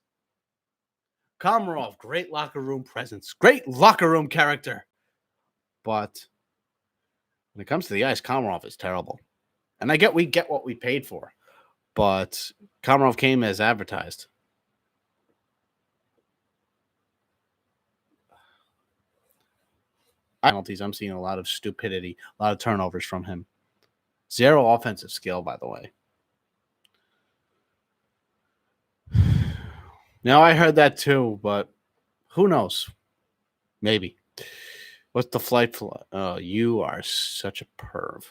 Komarov, great locker room presence, great locker room character. But when it comes to the ice, Komarov is terrible. And we get what we paid for. But Komarov came as advertised. Penalties, I'm seeing a lot of stupidity, a lot of turnovers from him. Zero offensive skill, by the way. Now, I heard that too, but who knows? Maybe. What's the flight? Oh, you are such a perv.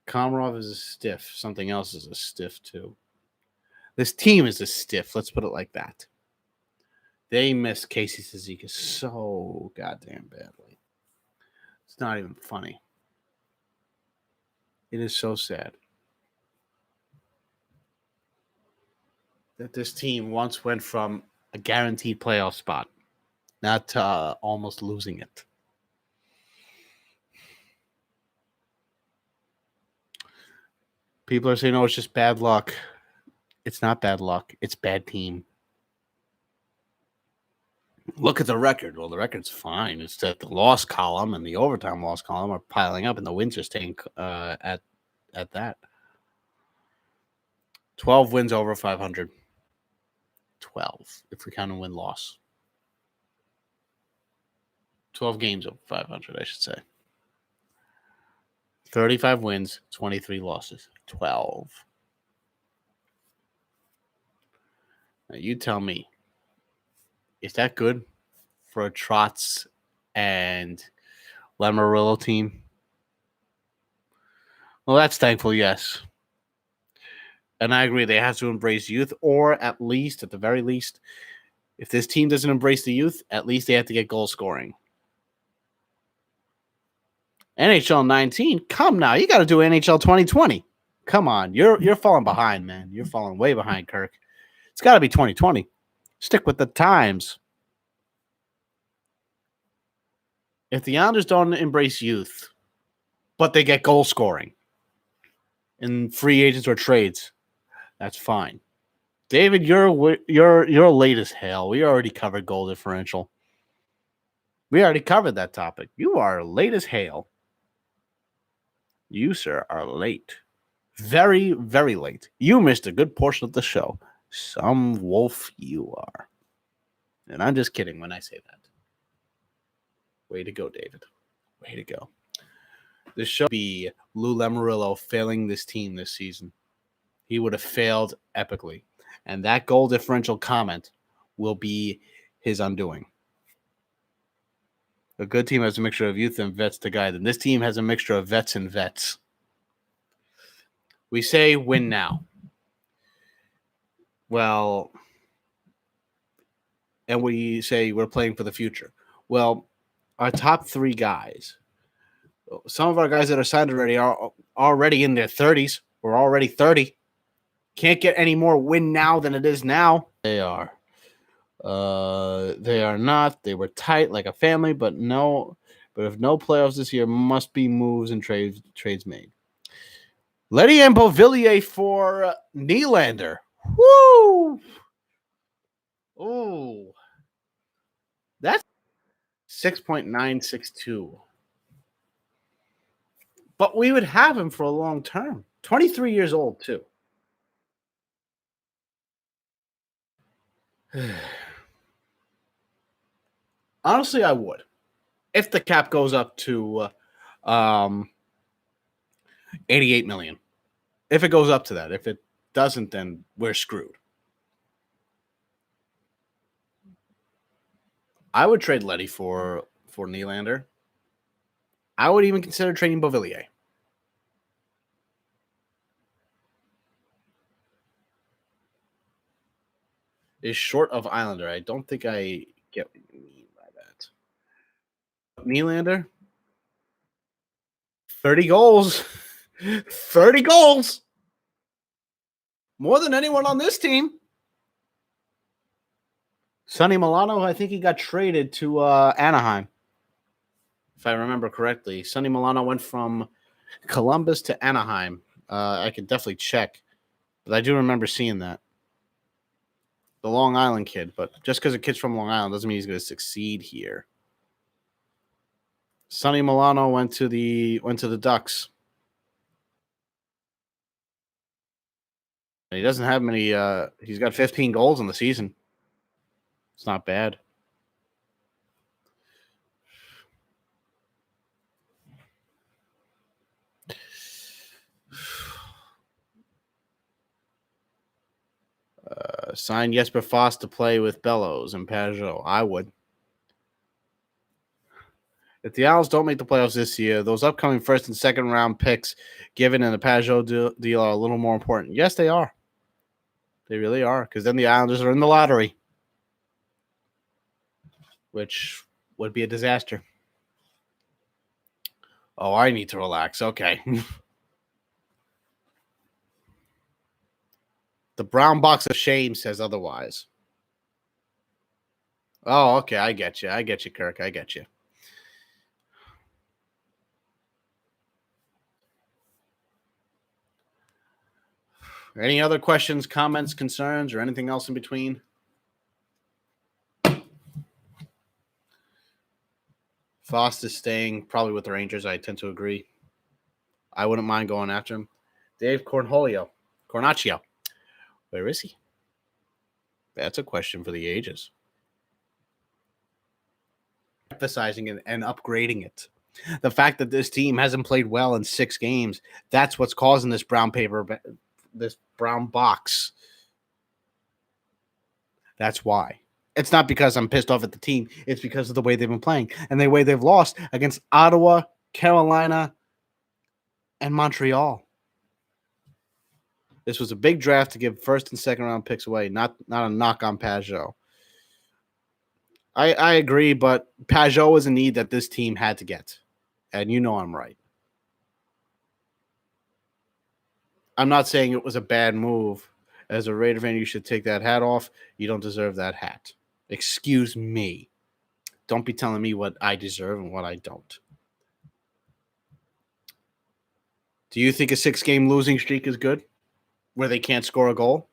Komarov is a stiff. Something else is a stiff, too. This team is a stiff. Let's put it like that. They miss Casey Cizikas so goddamn badly. It's not even funny. It is so sad that this team once went from a guaranteed playoff spot, not to almost losing it. People are saying, oh, it's just bad luck. It's not bad luck. It's bad team. Look at the record. Well, the record's fine. It's that the loss column and the overtime loss column are piling up, and the wins are staying at that. 12 wins over 500. 12, if we count a win-loss. 12 games over 500, I should say. 35 wins, 23 losses. 12. Now, you tell me, is that good for a Trotz and Lamoriello team? Well, that's thankful, yes. And I agree, they have to embrace youth, or at the very least, if this team doesn't embrace the youth, at least they have to get goal scoring. NHL 19, come now. You got to do NHL 2020. Come on. You're falling behind, man. You're falling way behind, Kirk. It's got to be 2020. Stick with the times. If the Islanders don't embrace youth, but they get goal scoring in free agents or trades, that's fine. David, you're late as hell. We already covered goal differential. We already covered that topic. You are late as hell. You, sir, are late. Very, very late. You missed a good portion of the show. Some wolf you are. And I'm just kidding when I say that. Way to go, David. Way to go. This show would be Lou Lamoriello failing this team this season. He would have failed epically. And that goal differential comment will be his undoing. A good team has a mixture of youth and vets to guide them. This team has a mixture of vets and vets. We say win now. Well, and we say we're playing for the future. Well, our top three guys, some of our guys that are signed already are already in their 30s. We're already 30. Can't get any more win now than it is now. They are. They are not. They were tight like a family, but no. But if no playoffs this year, must be moves and trades made. Letty and Beauvillier for Nylander. Woo! Oh, that's 6.962. But we would have him for a long term. 23 years old, too. Honestly, I would. If the cap goes up to 88 million. If it goes up to that. If it doesn't, then we're screwed. I would trade Letty for Nylander. I would even consider trading Beauvillier. is short of Islander. I don't think I get what you mean by that. Nylander, 30 goals. 30 goals. More than anyone on this team. Sonny Milano, I think he got traded to Anaheim. If I remember correctly. Sonny Milano went from Columbus to Anaheim. I could definitely check. But I do remember seeing that. The Long Island kid. But just because a kid's from Long Island doesn't mean he's going to succeed here. Sonny Milano went to the Ducks. And he doesn't have many. He's got 15 goals in the season. It's not bad. Sign Jesper Foss to play with Bellows and Pajot. I would. If the Owls don't make the playoffs this year, those upcoming first and second round picks given in the Pajot deal are a little more important. Yes, they are. They really are, because then the Islanders are in the lottery, which would be a disaster. Oh, I need to relax. Okay. The brown box of shame says otherwise. Oh, okay. I get you. I get you, Kirk. I get you. Any other questions, comments, concerns, or anything else in between? Foss is staying probably with the Rangers. I tend to agree. I wouldn't mind going after him. Dave Cornacchio. Where is he? That's a question for the ages. Emphasizing it and upgrading it. The fact that this team hasn't played well in 6 games, that's what's causing this brown box. That's why. It's not because I'm pissed off at the team. It's because of the way they've been playing and the way they've lost against Ottawa, Carolina, and Montreal. This was a big draft to give first and second round picks away, not a knock on Pajot. I agree, but Pajot was a need that this team had to get. And you know I'm right. I'm not saying it was a bad move. As a Raider fan, you should take that hat off. You don't deserve that hat. Excuse me. Don't be telling me what I deserve and what I don't. Do you think a 6-game losing streak is good? Where they can't score a goal?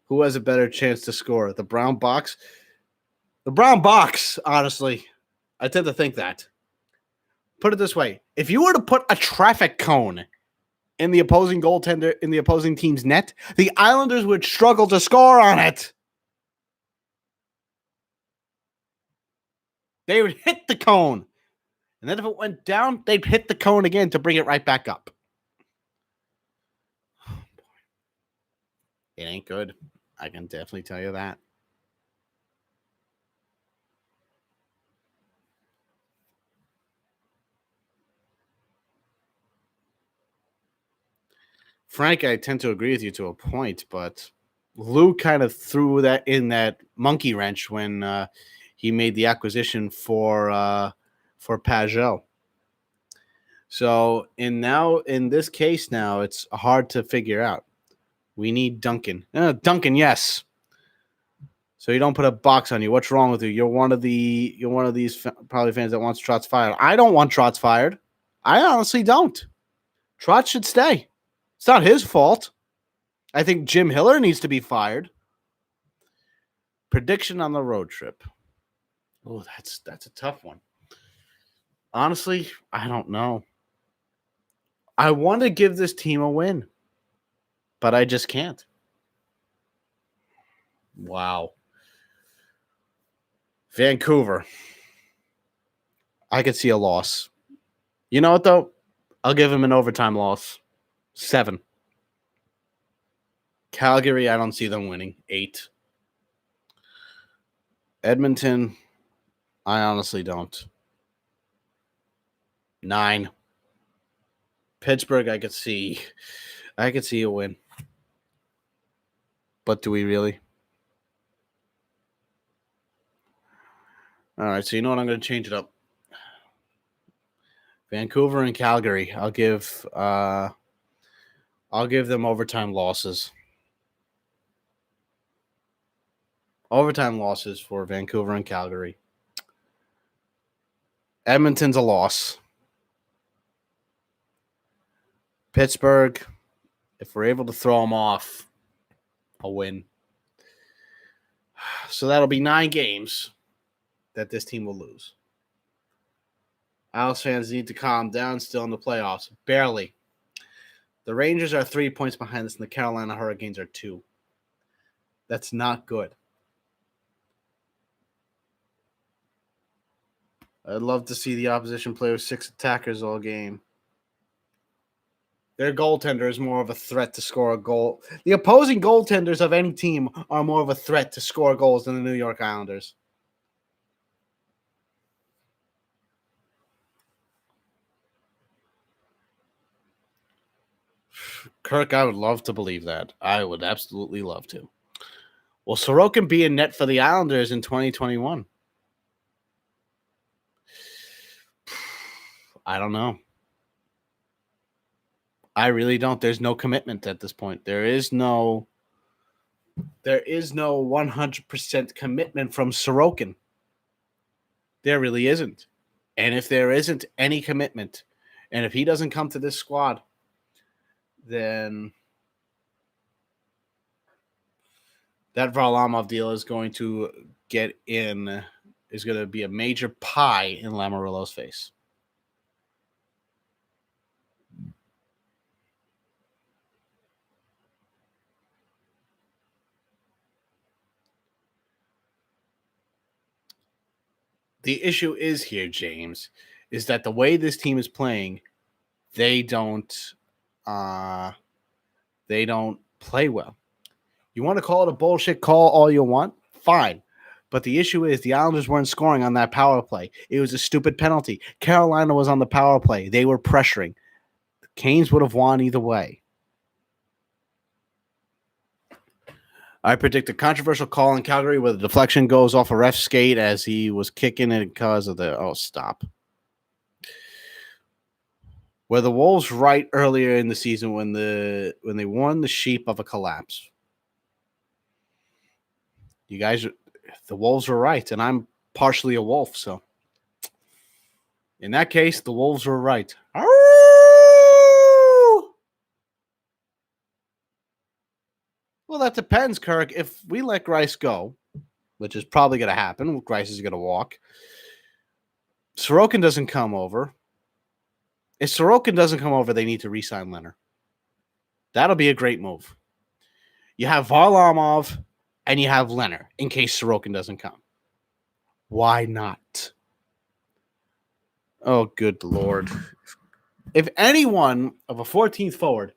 Who has a better chance to score? The brown box? The brown box, honestly. I tend to think that. Put it this way. If you were to put a traffic cone in the opposing goaltender, in the opposing team's net, the Islanders would struggle to score on it. They would hit the cone. And then if it went down, they'd hit the cone again to bring it right back up. It ain't good. I can definitely tell you that. Frank, I tend to agree with you to a point, but Lou kind of threw that in that monkey wrench when he made the acquisition for Pajot. So in this case now, it's hard to figure out. We need Duncan. Duncan, yes. So you don't put a box on you. What's wrong with you? You're one of these probably fans that wants Trotz fired. I don't want Trotz fired. I honestly don't. Trotz should stay. It's not his fault. I think Jim Hiller needs to be fired. Prediction on the road trip. Oh, that's a tough one. Honestly, I don't know. I want to give this team a win, but I just can't. Wow. Vancouver. I could see a loss. You know what, though? I'll give him an overtime loss. 7. Calgary, I don't see them winning. 8. Edmonton, I honestly don't. 9. Pittsburgh, I could see a win. But do we really? All right, so you know what? I'm going to change it up. Vancouver and Calgary. I'll give them overtime losses. Overtime losses for Vancouver and Calgary. Edmonton's a loss. Pittsburgh, if we're able to throw them off, a win. So that'll be 9 games that this team will lose. Isles fans need to calm down. Still in the playoffs. Barely. The Rangers are 3 points behind us, and the Carolina Hurricanes are 2. That's not good. I'd love to see the opposition play with 6 attackers all game. Their goaltender is more of a threat to score a goal. The opposing goaltenders of any team are more of a threat to score goals than the New York Islanders. Kirk, I would love to believe that. I would absolutely love to. Will Sorokin be in net for the Islanders in 2021? I don't know. I really don't. There's no commitment at this point. There is no 100% commitment from Sorokin. There really isn't. And if there isn't any commitment, and if he doesn't come to this squad, then that Varlamov deal is going to be a major pie in Lamarillo's face. The issue is here, James, is that the way this team is playing, they don't play well. You want to call it a bullshit call all you want? Fine. But the issue is the Islanders weren't scoring on that power play. It was a stupid penalty. Carolina was on the power play. They were pressuring. The Canes would have won either way. I predict a controversial call in Calgary where the deflection goes off a ref skate as he was kicking it because of stop. Were the Wolves right earlier in the season when they warned the sheep of a collapse? You guys, the Wolves were right, and I'm partially a wolf, so in that case, the Wolves were right. Well, that depends, Kirk. If we let Greiss go, which is probably going to happen, Greiss is going to walk. Sorokin doesn't come over. If Sorokin doesn't come over, they need to re-sign Leonard. That'll be a great move. You have Varlamov and you have Leonard in case Sorokin doesn't come. Why not? Oh, good Lord. If anyone of a 14th forward,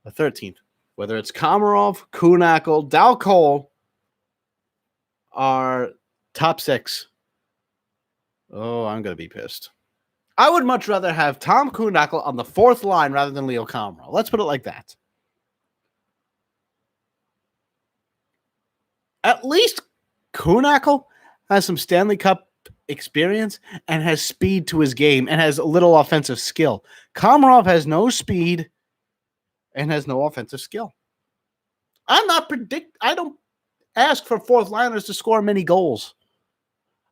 a 13th, whether it's Komarov, Kuhnhackl, Dal Cole, are top 6. Oh, I'm going to be pissed. I would much rather have Tom Kuhnhackl on the 4th line rather than Leo Komarov. Let's put it like that. At least Kuhnhackl has some Stanley Cup experience and has speed to his game and has a little offensive skill. Komarov has no speed and has no offensive skill. I don't ask for 4th liners to score many goals.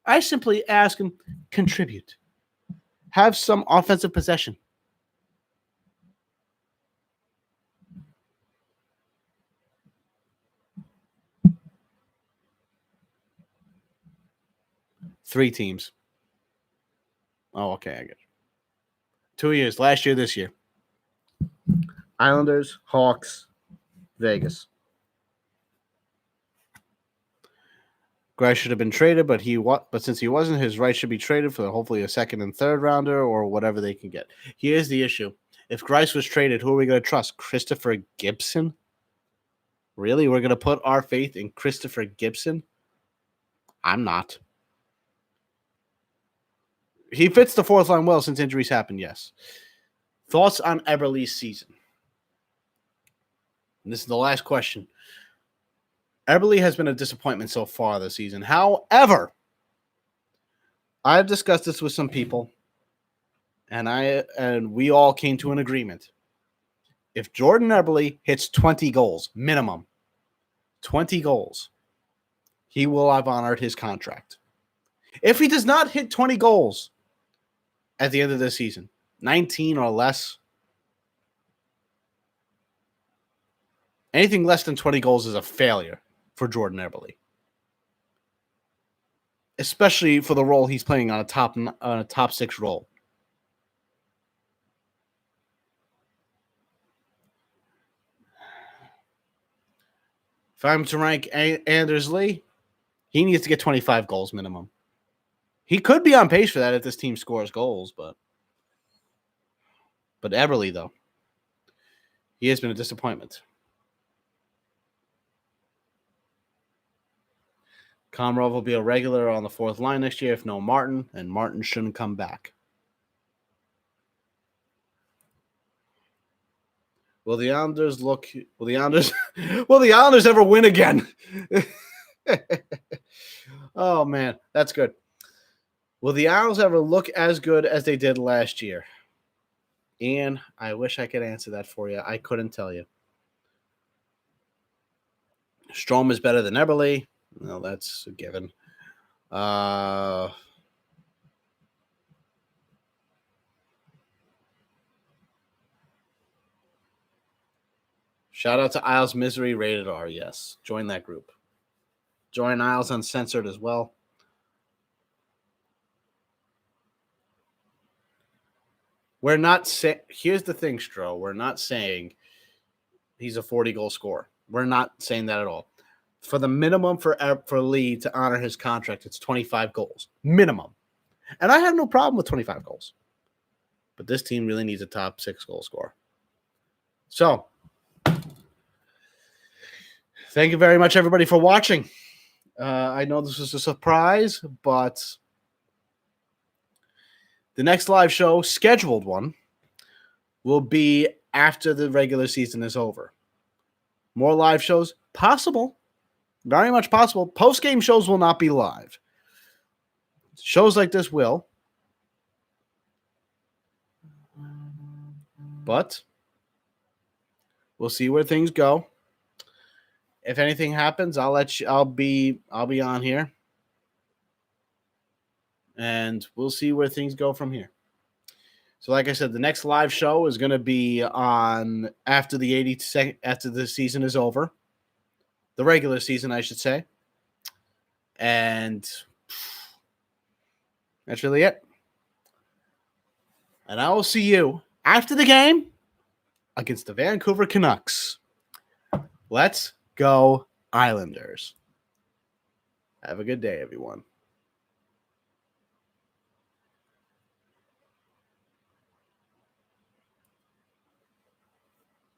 I simply ask them contribute. Have some offensive possession. Three teams. Oh, okay, I get it. 2 years. Last year, this year. Islanders, Hawks, Vegas. Greiss should have been traded, but since he wasn't, his right should be traded for hopefully a 2nd and 3rd rounder or whatever they can get. Here's the issue. If Greiss was traded, who are we going to trust? Christopher Gibson? Really? We're going to put our faith in Christopher Gibson? I'm not. He fits the 4th line well since injuries happened, yes. Thoughts on Eberle's season? And this is the last question. Eberle has been a disappointment so far this season. However, I've discussed this with some people, and we all came to an agreement. If Jordan Eberle hits 20 goals, minimum, 20 goals, he will have honored his contract. If he does not hit 20 goals at the end of the season, 19 or less, anything less than 20 goals is a failure for Jordan Eberle, especially for the role he's playing on a top six role. If I'm to rank Anders Lee, he needs to get 25 goals minimum. He could be on pace for that if this team scores goals, but Eberle, though, he has been a disappointment. Komarov will be a regular on the fourth line next year if no Martin, and Martin shouldn't come back. Will the Islanders ever win again? Oh man, that's good. Will the Isles ever look as good as they did last year? Ian, I wish I could answer that for you. I couldn't tell you. Strome is better than Eberle. No, that's a given. Shout out to Isles Misery Rated R. Yes, join that group. Join Isles Uncensored as well. We're not saying. Here's the thing, Stro. We're not saying he's a 40-goal scorer. We're not saying that at all. For the minimum for Lee to honor his contract, it's 25 goals. Minimum. And I have no problem with 25 goals. But this team really needs a top 6 goal scorer. So, thank you very much, everybody, for watching. I know this was a surprise, but the next live show, scheduled one, will be after the regular season is over. More live shows? Possible. Very much possible. Post-game shows will not be live. Shows like this will. But we'll see where things go. If anything happens, I'll be on here. And we'll see where things go from here. So like I said, the next live show is going to be on after the season is over. The regular season, I should say. And that's really it. And I will see you after the game against the Vancouver Canucks. Let's go, Islanders. Have a good day, everyone.